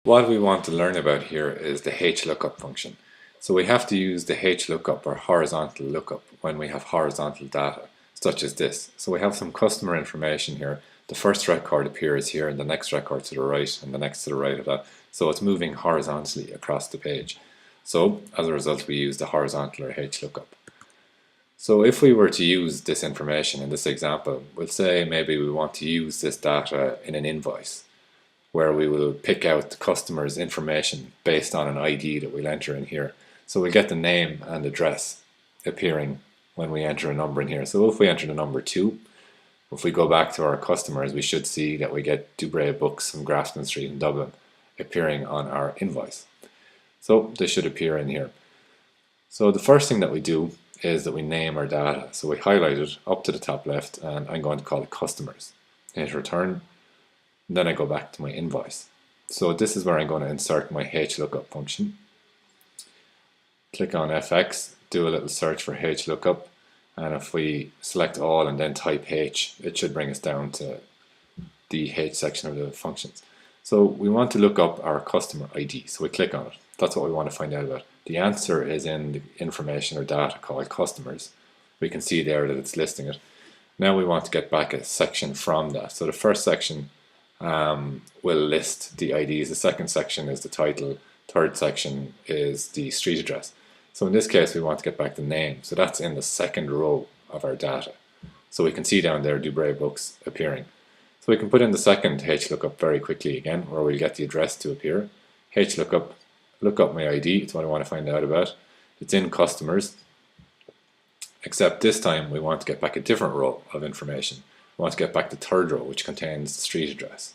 What we want to learn about here is the HLOOKUP function. So we have to use the HLOOKUP or horizontal lookup when we have horizontal data, such as this. So we have some customer information here. The first record appears here and the next record to the right and the next to the right of that. So it's moving horizontally across the page. So as a result we use the horizontal or HLOOKUP. So if we were to use this information in this example, we'll say maybe we want to use this data in an invoice, where we will pick out the customer's information based on an ID that we'll enter in here. So we'll get the name and address appearing when we enter a number in here. So if we enter the number 2, if we go back to our customers, we should see that we get Dubray Books from Grafton Street in Dublin appearing on our invoice. So this should appear in here. So the first thing that we do is that we name our data. So we highlight it up to the top left and I'm going to call it customers. Hit return. Then I go back to my invoice. So this is where I'm going to insert my HLOOKUP function. Click on FX, do a little search for HLOOKUP, and if we select all and then type H, it should bring us down to the H section of the functions. So we want to look up our customer ID, so we click on it. That's what we want to find out about. The answer is in the information or data called customers. We can see there that it's listing it. Now we want to get back a section from that. So the first section will list the IDs, the second section is the title, third section is the street address. So in this case we want to get back the name, so that's in the second row of our data. So we can see down there Dubray Books appearing. So we can put in the second HLOOKUP very quickly again, where we'll get the address to appear. HLOOKUP, look up my ID, it's what I want to find out about. It's in customers, except this time we want to get back a different row of information. We want to get back the third row, which contains the street address.